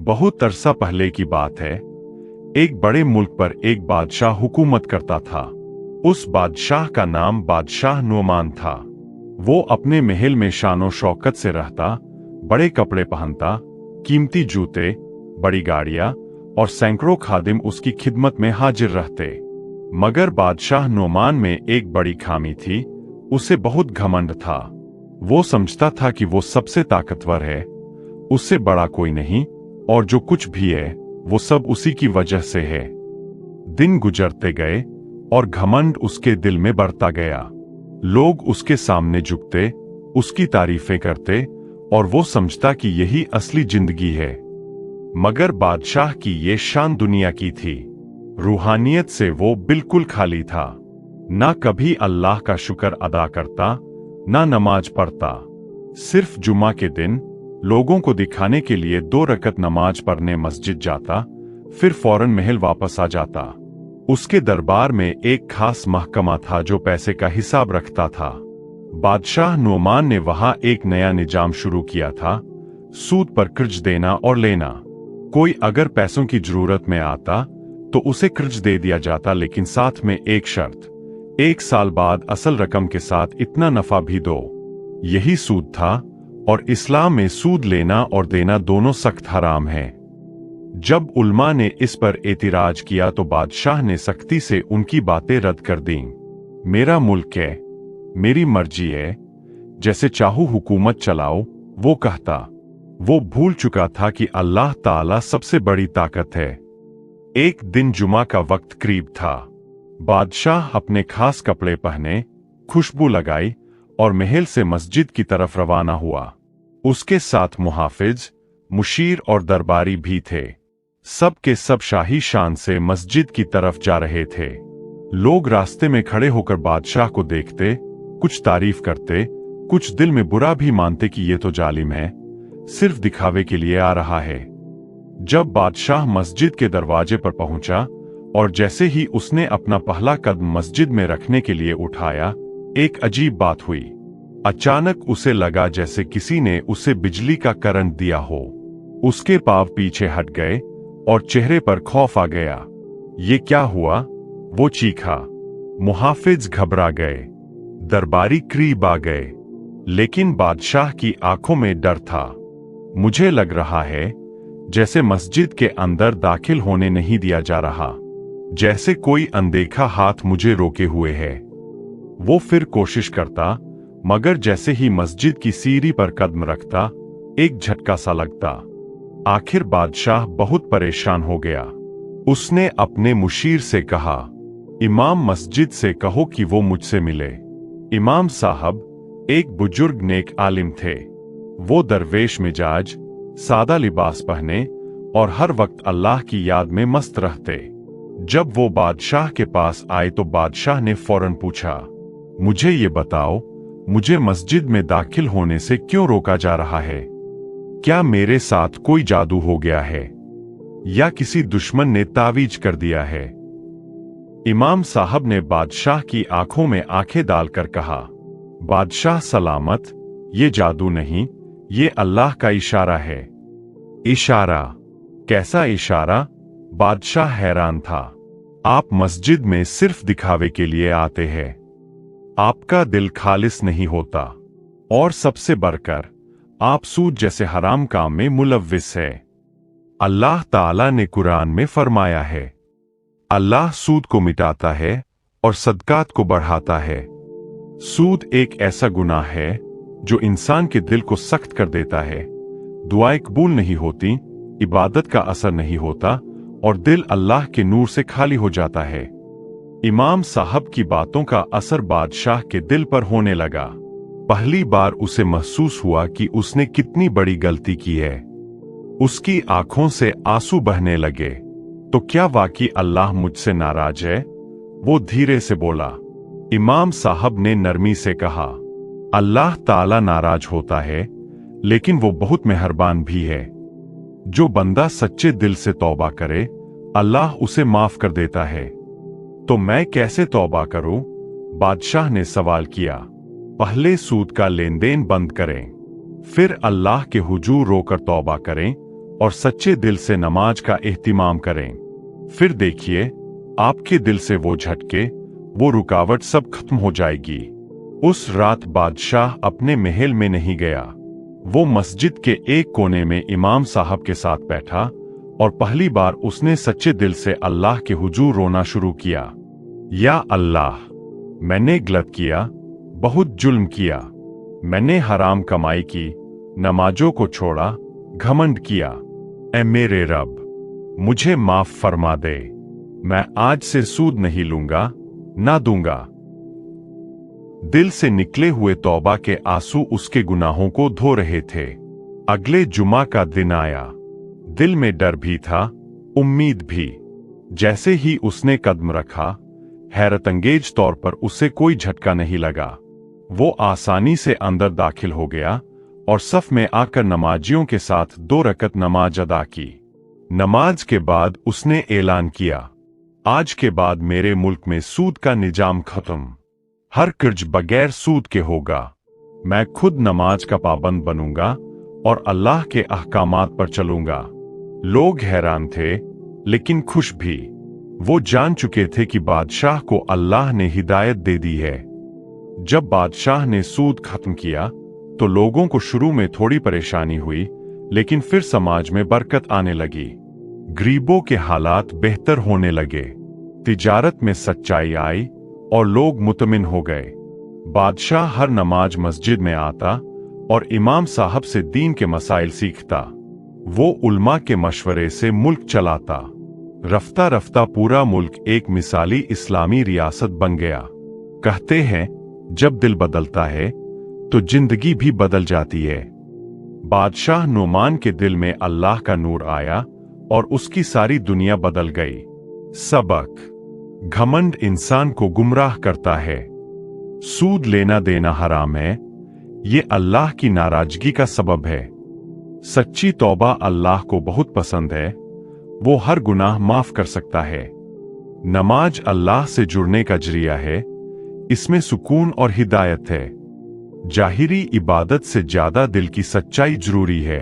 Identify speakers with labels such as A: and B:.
A: बहुत अरसा पहले की बात है। एक बड़े मुल्क पर एक बादशाह हुकूमत करता था। उस बादशाह का नाम बादशाह नुमान था। वो अपने महल में शानो शौकत से रहता, बड़े कपड़े पहनता, कीमती जूते, बड़ी गाड़ियां और सैकड़ों खादिम उसकी खिदमत में हाजिर रहते। मगर बादशाह नुमान में एक बड़ी खामी थी, उसे बहुत घमंड था। वो समझता था कि वो सबसे ताकतवर है, उससे बड़ा कोई नहीं, और जो कुछ भी है वो सब उसी की वजह से है। दिन गुजरते गए और घमंड उसके दिल में बढ़ता गया। लोग उसके सामने झुकते, उसकी तारीफें करते और वो समझता कि यही असली जिंदगी है। मगर बादशाह की ये शान दुनिया की थी। रूहानियत से वो बिल्कुल खाली था। ना कभी अल्लाह का शुक्र अदा करता, ना नमाज पढ़ता। सिर्फ जुमा के दिन लोगों को दिखाने के लिए 2 रकत नमाज पढ़ने मस्जिद जाता, फिर फौरन महल वापस आ जाता। उसके दरबार में एक खास महकमा था जो पैसे का हिसाब रखता था। बादशाह नुमान ने वहां एक नया निजाम शुरू किया था, सूद पर कर्ज देना और लेना। कोई अगर पैसों की जरूरत में आता तो उसे कर्ज दे दिया जाता, लेकिन साथ में एक शर्त, 1 साल बाद असल रकम के साथ इतना नफा भी दो। यही सूद था, और इस्लाम में सूद लेना और देना दोनों सख्त हराम है। जब उल्मा ने इस पर एतराज किया तो बादशाह ने सख्ती से उनकी बातें रद्द कर दी। मेरा मुल्क है, मेरी मर्जी है, जैसे चाहूं हुकूमत चलाओ, वो कहता। वो भूल चुका था कि अल्लाह ताला सबसे बड़ी ताकत है। एक दिन जुमा का वक्त करीब था। बादशाह अपने खास कपड़े पहने, खुशबू लगाई और महल से मस्जिद की तरफ रवाना हुआ। उसके साथ मुहाफिज, मुशीर और दरबारी भी थे। सब के सब शाही शान से मस्जिद की तरफ जा रहे थे। लोग रास्ते में खड़े होकर बादशाह को देखते, कुछ तारीफ करते, कुछ दिल में बुरा भी मानते कि ये तो जालिम है, सिर्फ दिखावे के लिए आ रहा है। जब बादशाह मस्जिद के दरवाजे पर पहुंचा और जैसे ही उसने अपना पहला कदम मस्जिद में रखने के लिए उठाया, एक अजीब बात हुई। अचानक उसे लगा जैसे किसी ने उसे बिजली का करंट दिया हो। उसके पांव पीछे हट गए और चेहरे पर खौफ आ गया। ये क्या हुआ? वो चीखा। मुहाफिज घबरा गए, दरबारी करीब आ गए, लेकिन बादशाह की आंखों में डर था। मुझे लग रहा है जैसे मस्जिद के अंदर दाखिल होने नहीं दिया जा रहा, जैसे कोई अनदेखा हाथ मुझे रोके हुए है। वो फिर कोशिश करता, मगर जैसे ही मस्जिद की सीढ़ी पर कदम रखता, एक झटका सा लगता। आखिर बादशाह बहुत परेशान हो गया। उसने अपने मुशीर से कहा, इमाम मस्जिद से कहो कि वो मुझसे मिले। इमाम साहब एक बुजुर्ग नेक आलिम थे। वो दरवेश मिजाज, सादा लिबास पहने और हर वक्त अल्लाह की याद में मस्त रहते। जब वो बादशाह के पास आए तो बादशाह ने फौरन पूछा, मुझे ये बताओ, मुझे मस्जिद में दाखिल होने से क्यों रोका जा रहा है? क्या मेरे साथ कोई जादू हो गया है या किसी दुश्मन ने तावीज कर दिया है? इमाम साहब ने बादशाह की आंखों में आंखें डालकर कहा, बादशाह सलामत, ये जादू नहीं, ये अल्लाह का इशारा है। इशारा? कैसा इशारा? बादशाह हैरान था। आप मस्जिद में सिर्फ दिखावे के लिए आते हैं, आपका दिल खालिस नहीं होता, और सबसे बढ़कर आप सूद जैसे हराम काम में मुलव्विस है। अल्लाह ताला ने कुरान में फरमाया है, अल्लाह सूद को मिटाता है और सदकात को बढ़ाता है। सूद एक ऐसा गुनाह है जो इंसान के दिल को सख्त कर देता है। दुआएं कबूल नहीं होती, इबादत का असर नहीं होता और दिल अल्लाह के नूर से खाली हो जाता है। इमाम साहब की बातों का असर बादशाह के दिल पर होने लगा। पहली बार उसे महसूस हुआ कि उसने कितनी बड़ी गलती की है। उसकी आंखों से आंसू बहने लगे। तो क्या वाकई अल्लाह मुझसे नाराज है? वो धीरे से बोला। इमाम साहब ने नरमी से कहा, अल्लाह ताला नाराज होता है, लेकिन वो बहुत मेहरबान भी है। जो बंदा सच्चे दिल से तौबा करे, अल्लाह उसे माफ कर देता है। तो मैं कैसे तौबा करूं? बादशाह ने सवाल किया। पहले सूद का लेन देन बंद करें, फिर अल्लाह के हुजूर रोकर तौबा करें और सच्चे दिल से नमाज का एहतिमाम करें। फिर देखिए, आपके दिल से वो झटके, वो रुकावट सब खत्म हो जाएगी। उस रात बादशाह अपने महल में नहीं गया। वो मस्जिद के एक कोने में इमाम साहब के साथ बैठा और पहली बार उसने सच्चे दिल से अल्लाह के हुजूर रोना शुरू किया। या अल्लाह, मैंने गलत किया, बहुत जुल्म किया। मैंने हराम कमाई की, नमाजों को छोड़ा, घमंड किया। ऐ मेरे रब, मुझे माफ फरमा दे। मैं आज से सूद नहीं लूंगा, ना दूंगा। दिल से निकले हुए तौबा के आंसू उसके गुनाहों को धो रहे थे। अगले जुमा का दिन आया। दिल में डर भी था, उम्मीद भी। जैसे ही उसने कदम रखा, हैरतअंगेज तौर पर उसे कोई झटका नहीं लगा। वो आसानी से अंदर दाखिल हो गया और सफ में आकर नमाजियों के साथ 2 रकत नमाज अदा की। नमाज के बाद उसने ऐलान किया, आज के बाद मेरे मुल्क में सूद का निजाम खत्म। हर कर्ज बगैर सूद के होगा। मैं खुद नमाज का पाबंद बनूंगा और अल्लाह के अहकामात पर चलूंगा। लोग हैरान थे, लेकिन खुश भी। वो जान चुके थे कि बादशाह को अल्लाह ने हिदायत दे दी है। जब बादशाह ने सूद खत्म किया, तो लोगों को शुरू में थोड़ी परेशानी हुई, लेकिन फिर समाज में बरकत आने लगी। गरीबों के हालात बेहतर होने लगे। तिजारत में सच्चाई आई और लोग मुतमिन हो गए। बादशाह हर नमाज मस्जिद में आता और इमाम साहब से दीन के मसाइल सीखता। वो उल्मा के मशवरे से मुल्क चलाता। रफ्ता रफ्ता पूरा मुल्क एक मिसाली इस्लामी रियासत बन गया। कहते हैं, जब दिल बदलता है तो जिंदगी भी बदल जाती है। बादशाह नुमान के दिल में अल्लाह का नूर आया और उसकी सारी दुनिया बदल गई। सबक: घमंड इंसान को गुमराह करता है। सूद लेना देना हराम है। ये अल्लाह की नाराजगी का सबब है। सच्ची तौबा अल्लाह को बहुत पसंद है। वो हर गुनाह माफ कर सकता है। नमाज अल्लाह से जुड़ने का जरिया है। इसमें सुकून और हिदायत है। जाहिरी इबादत से ज्यादा दिल की सच्चाई जरूरी है।